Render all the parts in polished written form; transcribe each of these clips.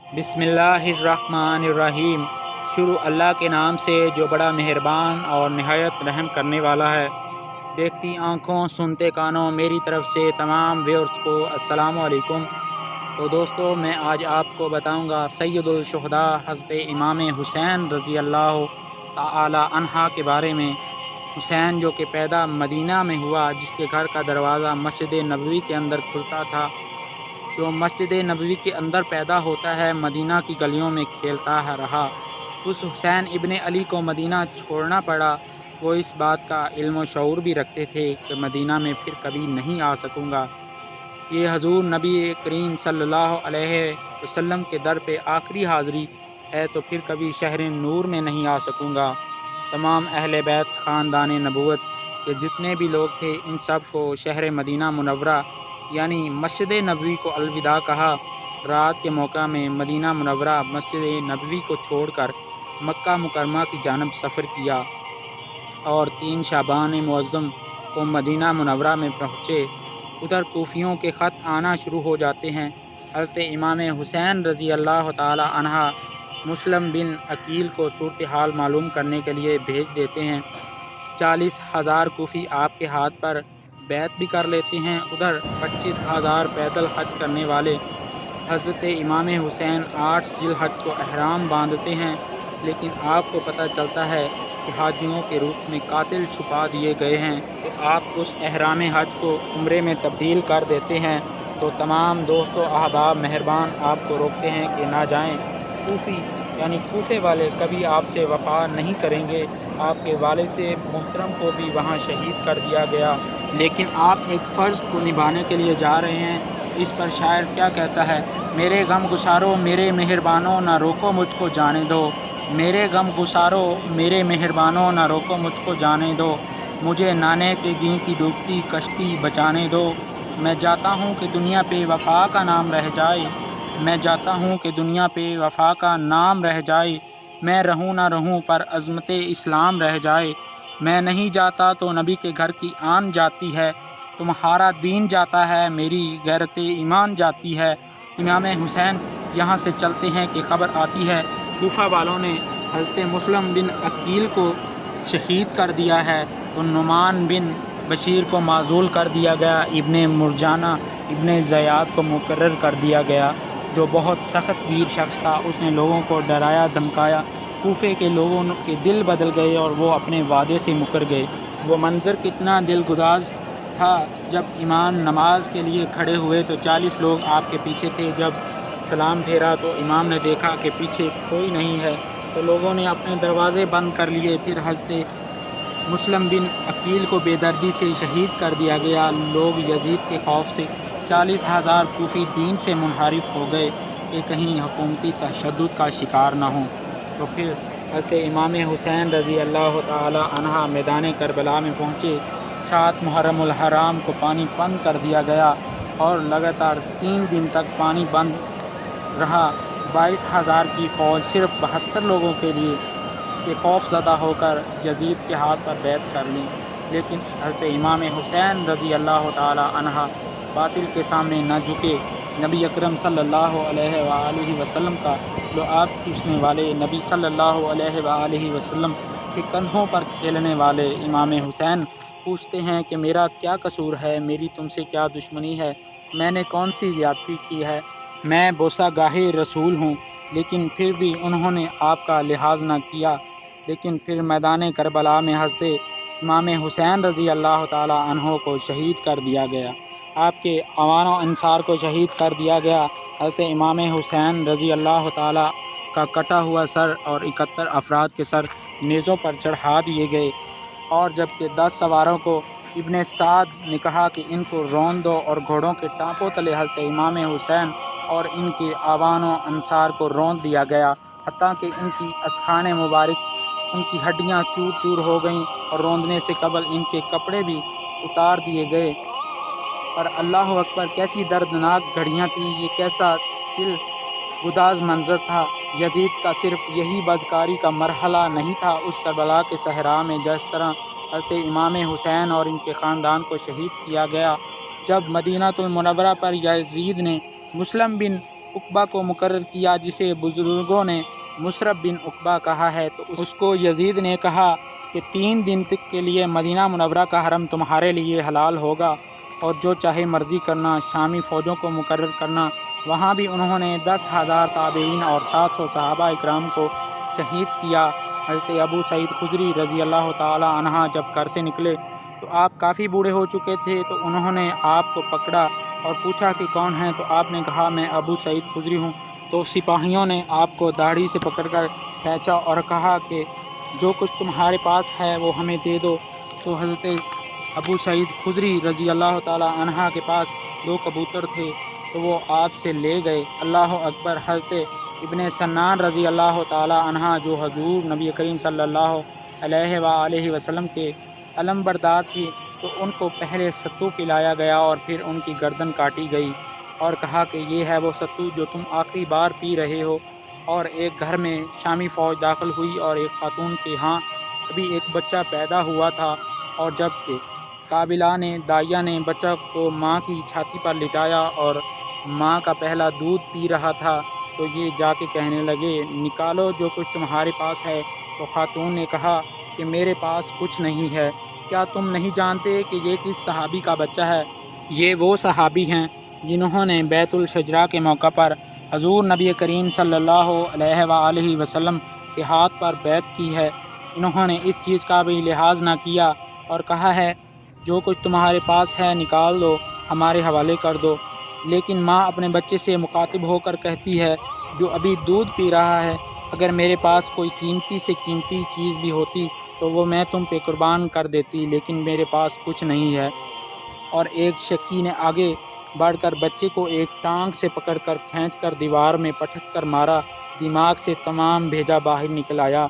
بسم اللہ الرحمن الرحیم۔ شروع اللہ کے نام سے جو بڑا مہربان اور نہایت رحم کرنے والا ہے۔ دیکھتی آنکھوں سنتے کانوں میری طرف سے تمام ویورز کو السلام علیکم۔ تو دوستو، میں آج آپ کو بتاؤں گا سید الشہداء حضرت امام حسین رضی اللہ تعالی عنہ کے بارے میں۔ حسین جو کہ پیدا مدینہ میں ہوا، جس کے گھر کا دروازہ مسجد نبوی کے اندر کھلتا تھا، جو مسجد نبوی کے اندر پیدا ہوتا ہے، مدینہ کی گلیوں میں کھیلتا رہا۔ اس حسین ابن علی کو مدینہ چھوڑنا پڑا۔ وہ اس بات کا علم و شعور بھی رکھتے تھے کہ مدینہ میں پھر کبھی نہیں آ سکوں گا۔ یہ حضور نبی کریم صلی اللہ علیہ وسلم کے در پہ آخری حاضری ہے، تو پھر کبھی شہر نور میں نہیں آ سکوں گا۔ تمام اہل بیت خاندان نبوت کے جتنے بھی لوگ تھے، ان سب کو شہر مدینہ منورہ یعنی مسجد نبوی کو الوداع کہا۔ رات کے موقع میں مدینہ منورہ مسجد نبوی کو چھوڑ کر مکہ مکرمہ کی جانب سفر کیا اور 3 شعبان معظم کو مدینہ منورہ میں پہنچے۔ ادھر کوفیوں کے خط آنا شروع ہو جاتے ہیں۔ حضرت امام حسین رضی اللہ تعالی عنہ مسلم بن عقیل کو صورتحال معلوم کرنے کے لیے بھیج دیتے ہیں۔ 40,000 کوفی آپ کے ہاتھ پر بیعت بھی کر لیتے ہیں۔ ادھر 25,000 پیدل حج کرنے والے حضرت امام حسین 8 ذی الحج کو احرام باندھتے ہیں، لیکن آپ کو پتہ چلتا ہے کہ حاجیوں کے روپ میں قاتل چھپا دیے گئے ہیں، تو آپ اس احرام حج کو عمرے میں تبدیل کر دیتے ہیں۔ تو تمام دوست و احباب مہربان آپ کو روکتے ہیں کہ نہ جائیں۔ کوفی یعنی کوفے والے کبھی آپ سے وفا نہیں کریں گے۔ آپ کے والد سے محترم کو بھی وہاں شہید کر دیا گیا، لیکن آپ ایک فرض کو نبھانے کے لیے جا رہے ہیں۔ اس پر شاعر کیا کہتا ہے؟ میرے غم گسارو میرے مہربانوں، نہ روکو مجھ کو جانے دو۔ میرے غم گسارو میرے مہربانوں، نہ روکو مجھ کو جانے دو۔ مجھے نانے کے دین کی ڈوبتی کشتی بچانے دو۔ میں جاتا ہوں کہ دنیا پہ وفا کا نام رہ جائے۔ میں جاتا ہوں کہ دنیا پہ وفا کا نام رہ جائے۔ میں رہوں نہ رہوں پر عظمت اسلام رہ جائے۔ میں نہیں جاتا تو نبی کے گھر کی آن جاتی ہے۔ تمہارا دین جاتا ہے، میری غیرت ایمان جاتی ہے۔ امام حسین یہاں سے چلتے ہیں کہ خبر آتی ہے کوفہ والوں نے حضرت مسلم بن عقیل کو شہید کر دیا ہے، تو نعمان بن بشیر کو معزول کر دیا گیا۔ ابن مرجانہ ابن زیاد کو مقرر کر دیا گیا، جو بہت سخت گیر شخص تھا۔ اس نے لوگوں کو ڈرایا دھمکایا۔ کوفے کے لوگوں کے دل بدل گئے اور وہ اپنے وعدے سے مکر گئے۔ وہ منظر کتنا دل گداز تھا جب امام نماز کے لیے کھڑے ہوئے تو 40 لوگ آپ کے پیچھے تھے۔ جب سلام پھیرا تو امام نے دیکھا کہ پیچھے کوئی نہیں ہے، تو لوگوں نے اپنے دروازے بند کر لیے۔ پھر حضرت مسلم بن عقیل کو بے دردی سے شہید کر دیا گیا۔ لوگ یزید کے خوف سے 40,000 کوفی دین سے منحرف ہو گئے کہ کہیں حکومتی تشدد کا شکار نہ ہوں۔ تو پھر حضرت امام حسین رضی اللہ تعالی عنہ میدان کربلا میں پہنچے۔ 7 محرم الحرام کو پانی بند کر دیا گیا اور لگاتار 3 دن تک پانی بند رہا۔ 22,000 کی فوج صرف 72 لوگوں کے لیے کہ خوف زدہ ہو کر یزید کے ہاتھ پر بیعت کر لی، لیکن حضرت امام حسین رضی اللہ تعالی عنہ باطل کے سامنے نہ جھکے۔ نبی اکرم صلی اللہ علیہ وآلہ وسلم کا لعاب چوسنے والے، نبی صلی اللہ علیہ وآلہ وسلم کے کندھوں پر کھیلنے والے امام حسین پوچھتے ہیں کہ میرا کیا قصور ہے؟ میری تم سے کیا دشمنی ہے؟ میں نے کون سی زیادتی کی ہے؟ میں بوسہ گاہ رسول ہوں، لیکن پھر بھی انہوں نے آپ کا لحاظ نہ کیا۔ لیکن پھر میدان کربلا میں حضرت امام حسین رضی اللہ تعالی عنہ کو شہید کر دیا گیا۔ آپ کے اعوان و انصار کو شہید کر دیا گیا۔ حضرت امام حسین رضی اللہ تعالی کا کٹا ہوا سر اور 71 افراد کے سر نیزوں پر چڑھا دیے گئے، اور جبکہ 10 سواروں کو ابن سعد نے کہا کہ ان کو رون دو، اور گھوڑوں کے ٹانپوں تلے حضرت امام حسین اور ان کے اعوان و انصار کو رون دیا گیا، حتیٰ کہ ان کی اسخان مبارک، ان کی ہڈیاں چور چور ہو گئیں، اور روندنے سے قبل ان کے کپڑے بھی اتار دیے گئے۔ اور اللہ اکبر، کیسی دردناک گھڑیاں تھیں، یہ کیسا دل گداز منظر تھا۔ یزید کا صرف یہی بدکاری کا مرحلہ نہیں تھا۔ اس کربلا کے صحرا میں جس طرح حضرت امام حسین اور ان کے خاندان کو شہید کیا گیا، جب مدینہ المنورہ پر یزید نے مسلم بن عقبہ کو مقرر کیا جسے بزرگوں نے مصرف بن عقبہ کہا ہے، تو اس کو یزید نے کہا کہ 3 دن تک کے لیے مدینہ منورہ کا حرم تمہارے لیے حلال ہوگا اور جو چاہے مرضی کرنا۔ شامی فوجوں کو مقرر کرنا۔ وہاں بھی انہوں نے 10,000 تابعین اور 700 صحابہ اکرام کو شہید کیا۔ حضرت ابو سعید خدری رضی اللہ تعالی عنہ جب گھر سے نکلے تو آپ کافی بوڑھے ہو چکے تھے، تو انہوں نے آپ کو پکڑا اور پوچھا کہ کون ہیں، تو آپ نے کہا میں ابو سعید خدری ہوں۔ تو سپاہیوں نے آپ کو داڑھی سے پکڑ کر کھینچا اور کہا کہ جو کچھ تمہارے پاس ہے وہ ہمیں دے دو۔ تو حضرت ابو سعید خدری رضی اللہ تعالی عنہ کے پاس 2 کبوتر تھے، تو وہ آپ سے لے گئے۔ اللہ اکبر۔ حضرت ابن سنان رضی اللہ تعالی عنہ جو حضور نبی کریم صلی اللہ علیہ وآلہ وسلم کے علم بردار تھی، تو ان کو پہلے ستو پلایا گیا اور پھر ان کی گردن کاٹی گئی اور کہا کہ یہ ہے وہ ستو جو تم آخری بار پی رہے ہو۔ اور ایک گھر میں شامی فوج داخل ہوئی اور ایک خاتون کے ہاں ابھی ایک بچہ پیدا ہوا تھا، اور جب کہ قابلہ نے دائیا نے بچہ کو ماں کی چھاتی پر لٹایا اور ماں کا پہلا دودھ پی رہا تھا، تو یہ جا کے کہنے لگے نکالو جو کچھ تمہارے پاس ہے۔ تو خاتون نے کہا کہ میرے پاس کچھ نہیں ہے۔ کیا تم نہیں جانتے کہ یہ کس صحابی کا بچہ ہے؟ یہ وہ صحابی ہیں جنہوں نے بیت الشجرہ کے موقع پر حضور نبی کریم صلی اللہ علیہ وآلہ وسلم کے ہاتھ پر بیعت کی ہے۔ انہوں نے اس چیز کا بھی لحاظ نہ کیا اور کہا ہے جو کچھ تمہارے پاس ہے نکال دو، ہمارے حوالے کر دو۔ لیکن ماں اپنے بچے سے مخاطب ہو کر کہتی ہے جو ابھی دودھ پی رہا ہے، اگر میرے پاس کوئی قیمتی سے قیمتی چیز بھی ہوتی تو وہ میں تم پہ قربان کر دیتی، لیکن میرے پاس کچھ نہیں ہے۔ اور ایک شکی نے آگے بڑھ کر بچے کو ایک ٹانگ سے پکڑ کر کھینچ کر دیوار میں پٹک کر مارا، دماغ سے تمام بھیجا باہر نکل آیا۔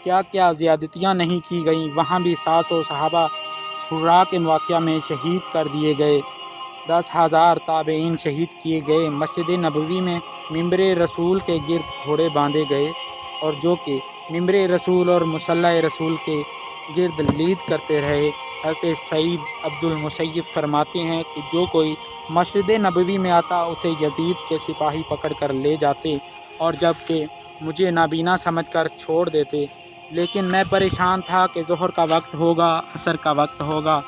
کیا کیا زیادتیاں نہیں کی گئیں۔ وہاں بھی 700 صحابہ حرا کے واقعہ میں شہید کر دیے گئے، 10,000 تابعین شہید کیے گئے۔ مسجد نبوی میں ممبر رسول کے گرد گھوڑے باندھے گئے، اور جو کہ ممبر رسول اور مصلی رسول کے گرد لید کرتے رہے۔ حضرت سعید عبد المسیب فرماتے ہیں کہ جو کوئی مسجد نبوی میں آتا اسے یزید کے سپاہی پکڑ کر لے جاتے، اور جب کہ مجھے نابینا سمجھ کر چھوڑ دیتے، لیکن میں پریشان تھا کہ ظہر کا وقت ہوگا، عصر کا وقت ہوگا،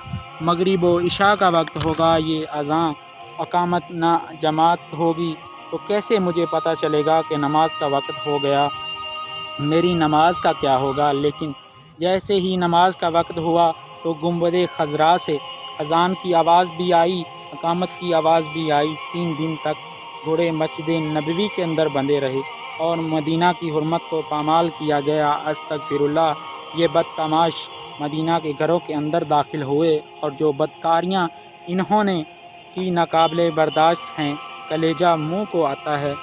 مغرب و عشاء کا وقت ہوگا، یہ اذان اقامت نہ جماعت ہوگی، تو کیسے مجھے پتہ چلے گا کہ نماز کا وقت ہو گیا، میری نماز کا کیا ہوگا؟ لیکن جیسے ہی نماز کا وقت ہوا تو گنبد خضرا سے اذان کی آواز بھی آئی، اقامت کی آواز بھی آئی۔ 3 دن تک گھوڑے مسجد نبوی کے اندر بندھے رہے اور مدینہ کی حرمت کو پامال کیا گیا۔ استغفر اللہ۔ یہ بدتماش مدینہ کے گھروں کے اندر داخل ہوئے، اور جو بدکاریاں انہوں نے کی ناقابل برداشت ہیں، کلیجہ منہ کو آتا ہے۔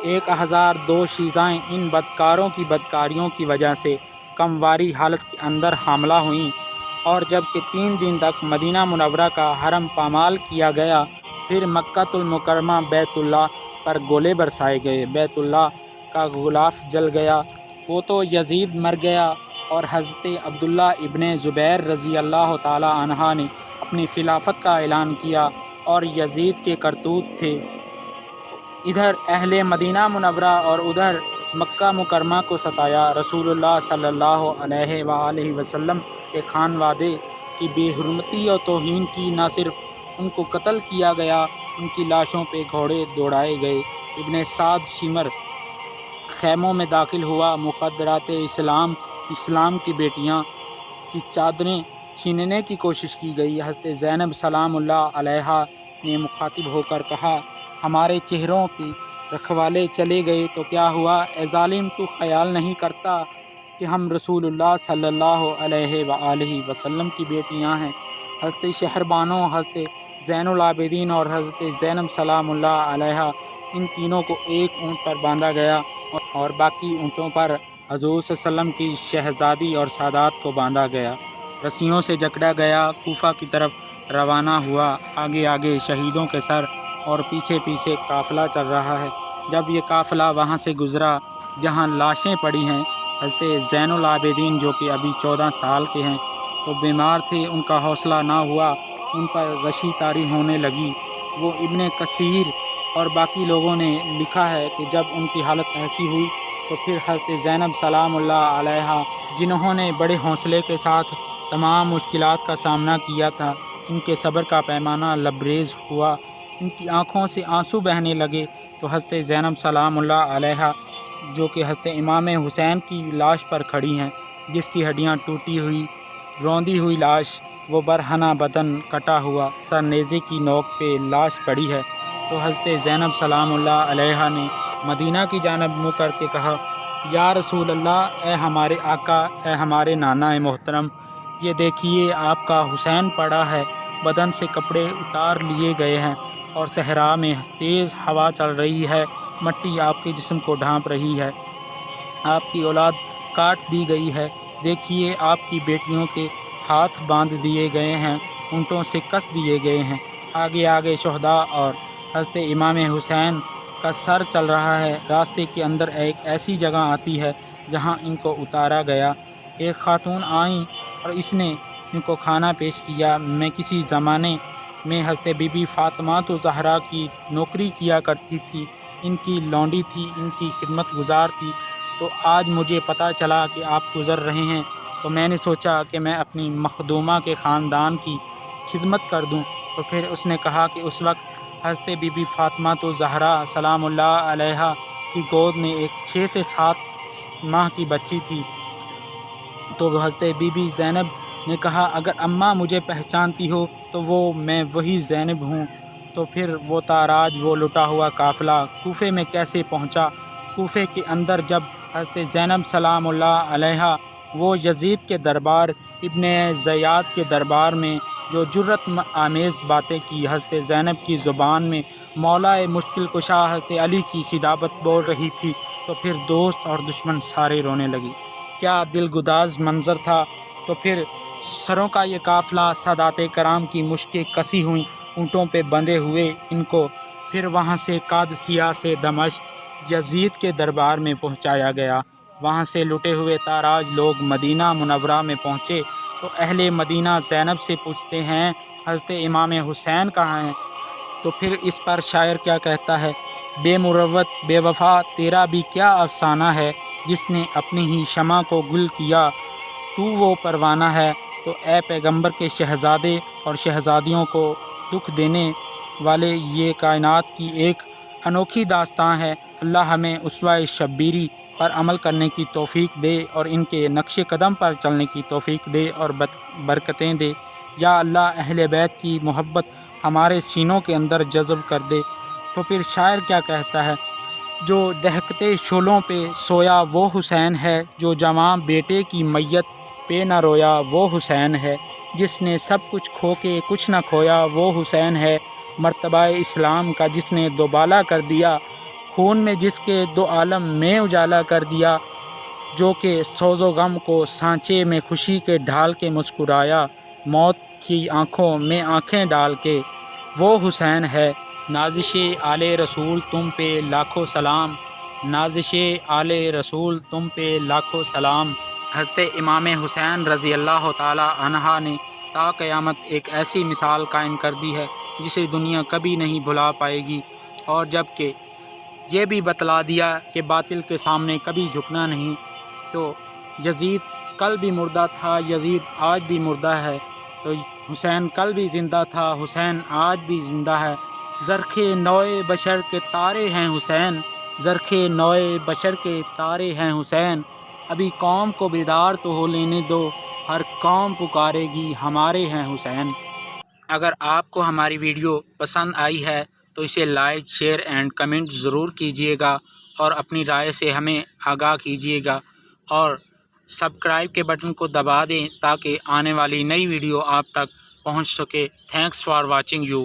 1002 شیزائیں ان بدکاروں کی بدکاریوں کی وجہ سے کمواری حالت کے اندر حاملہ ہوئیں، اور جب کہ 3 دن تک مدینہ منورہ کا حرم پامال کیا گیا، پھر مکہ المکرمہ بیت اللہ پر گولے برسائے گئے، بیت اللہ کا غلاف جل گیا، وہ تو یزید مر گیا، اور حضرت عبداللہ ابن زبیر رضی اللہ تعالی عنہ نے اپنی خلافت کا اعلان کیا، اور یزید کے کرتوت تھے ادھر اہل مدینہ منورہ اور ادھر مکہ مکرمہ کو ستایا۔ رسول اللہ صلی اللہ علیہ وآلہ وسلم کے خانوادے کی بے حرمتی اور توہین کی، نہ صرف ان کو قتل کیا گیا، ان کی لاشوں پہ گھوڑے دوڑائے گئے۔ ابن سعد شمر خیموں میں داخل ہوا، مخدرات اسلام کی بیٹیاں کی چادریں چھیننے کی کوشش کی گئی۔ حضرت زینب سلام اللہ علیہا نے مخاطب ہو کر کہا ہمارے چہروں کی رکھوالے چلے گئے تو کیا ہوا؟ اے ظالم، تو خیال نہیں کرتا کہ ہم رسول اللہ صلی اللہ علیہ وآلہ وسلم کی بیٹیاں ہیں؟ حضرت شہربانو، حضرت زین العابدین اور حضرت زینب سلام اللہ علیہا، ان تینوں کو ایک اونٹ پر باندھا گیا، اور باقی اونٹوں پر حضور صلی اللہ علیہ وسلم کی شہزادی اور سادات کو باندھا گیا، رسیوں سے جکڑا گیا، کوفہ کی طرف روانہ ہوا۔ آگے آگے شہیدوں کے سر اور پیچھے پیچھے قافلہ چل رہا ہے۔ جب یہ قافلہ وہاں سے گزرا جہاں لاشیں پڑی ہیں، حضرت زین العابدین جو کہ ابھی 14 سال کے ہیں تو بیمار تھے، ان کا حوصلہ نہ ہوا، ان پر غشی طاری ہونے لگی۔ وہ ابن کثیر اور باقی لوگوں نے لکھا ہے کہ جب ان کی حالت ایسی ہوئی تو پھر حضرت زینب سلام اللہ علیہا، جنہوں نے بڑے حوصلے کے ساتھ تمام مشکلات کا سامنا کیا تھا، ان کے صبر کا پیمانہ لبریز ہوا، ان کی آنکھوں سے آنسو بہنے لگے، تو حضرت زینب سلام اللہ علیہا، جو کہ حضرت امام حسین کی لاش پر کھڑی ہیں، جس کی ہڈیاں ٹوٹی ہوئی، روندی ہوئی لاش، وہ برہنہ بدن کٹا ہوا، سر نیزے کی نوک پہ لاش پڑی ہے، تو حضرت زینب سلام اللہ علیہا نے مدینہ کی جانب منہ کر کے کہا، یا رسول اللہ، اے ہمارے آقا، اے ہمارے نانا محترم، یہ دیکھیے آپ کا حسین پڑا ہے، بدن سے کپڑے اتار لیے گئے ہیں اور صحرا میں تیز ہوا چل رہی ہے، مٹی آپ کے جسم کو ڈھانپ رہی ہے، آپ کی اولاد کاٹ دی گئی ہے، دیکھیے آپ کی بیٹیوں کے ہاتھ باندھ دیے گئے ہیں، اونٹوں سے کس دیے گئے ہیں، آگے آگے شہداء اور حضرت امام حسین کا سر چل رہا ہے، راستے کے اندر ایک ایسی جگہ آتی ہے جہاں ان کو اتارا گیا، ایک خاتون آئیں اور اس نے ان کو کھانا پیش کیا، میں کسی زمانے میں حضرت بی بی فاطمہ زہرا کی نوکری کیا کرتی تھی، ان کی لونڈی تھی، ان کی خدمت گزار تھی، تو آج مجھے پتہ چلا کہ آپ گزر رہے ہیں، تو میں نے سوچا کہ میں اپنی مخدومہ کے خاندان کی خدمت کر دوں، تو پھر اس نے کہا کہ اس وقت حضرت بی بی فاطمہ زہرا سلام اللہ علیہا کی گود میں ایک 6 سے 7 ماہ کی بچی تھی، تو حضرت بی بی زینب نے کہا، اگر اماں مجھے پہچانتی ہو تو میں وہی زینب ہوں، تو پھر وہ تاراج، وہ لٹا ہوا قافلہ کوفے میں کیسے پہنچا؟ کوفے کے اندر جب حضرت زینب سلام اللہ علیہا وہ یزید کے دربار، ابن زیاد کے دربار میں جو جرت آمیز باتیں کی، حضرت زینب کی زبان میں مولا مشکل کشا حضرت علی کی خطابت بول رہی تھی، تو پھر دوست اور دشمن سارے رونے لگے، کیا دل گداز منظر تھا، تو پھر سروں کا یہ قافلہ سادات کرام کی مشکیں کسی ہوئیں، اونٹوں پہ بندھے ہوئے ان کو پھر وہاں سے قادسیہ سے دمشق یزید کے دربار میں پہنچایا گیا، وہاں سے لٹے ہوئے تاراج لوگ مدینہ منورہ میں پہنچے، تو اہل مدینہ زینب سے پوچھتے ہیں، حضرت امام حسین کہاں ہیں؟ تو پھر اس پر شاعر کیا کہتا ہے، بے مروت بے وفا تیرا بھی کیا افسانہ ہے، جس نے اپنی ہی شمع کو گل کیا تو وہ پروانہ ہے، تو اے پیغمبر کے شہزادے اور شہزادیوں کو دکھ دینے والے، یہ کائنات کی ایک انوکھی داستان ہے، اللہ ہمیں اسوہ شبیری پر عمل کرنے کی توفیق دے اور ان کے نقش قدم پر چلنے کی توفیق دے اور برکتیں دے، یا اللہ اہل بیت کی محبت ہمارے سینوں کے اندر جذب کر دے۔ تو پھر شاعر کیا کہتا ہے، جو دہکتے شعلوں پہ سویا وہ حسین ہے، جو جواں بیٹے کی میت پہ نہ رویا وہ حسین ہے، جس نے سب کچھ کھو کے کچھ نہ کھویا وہ حسین ہے، مرتبہ اسلام کا جس نے دوبالا کر دیا، خون میں جس کے 2 عالم میں اجالا کر دیا، جو کہ سوز و غم کو سانچے میں خوشی کے ڈھال کے مسکرایا، موت کی آنکھوں میں آنکھیں ڈال کے وہ حسین ہے۔ نازش آل رسول تم پہ لاکھوں سلام، نازش آل رسول تم پہ لاکھوں سلام۔ حضرت امام حسین رضی اللہ تعالی عنہ نے تا قیامت ایک ایسی مثال قائم کر دی ہے جسے دنیا کبھی نہیں بھلا پائے گی، اور جب کہ یہ بھی بتلا دیا کہ باطل کے سامنے کبھی جھکنا نہیں، تو یزید کل بھی مردہ تھا، یزید آج بھی مردہ ہے، تو حسین کل بھی زندہ تھا، حسین آج بھی زندہ ہے، زرخ نوئے بشر کے تارے ہیں حسین، زرخ نوئے بشر کے تارے ہیں حسین، ابھی قوم کو بیدار تو ہو لینے دو، ہر قوم پکارے گی ہمارے ہیں حسین۔ اگر آپ کو ہماری ویڈیو پسند آئی ہے تو اسے لائک، شیئر اینڈ کمنٹ ضرور کیجیے گا، اور اپنی رائے سے ہمیں آگاہ کیجیے گا، اور سبسکرائب کے بٹن کو دبا دیں تاکہ آنے والی نئی ویڈیو آپ تک پہنچ سکے۔ Thanks for watching you.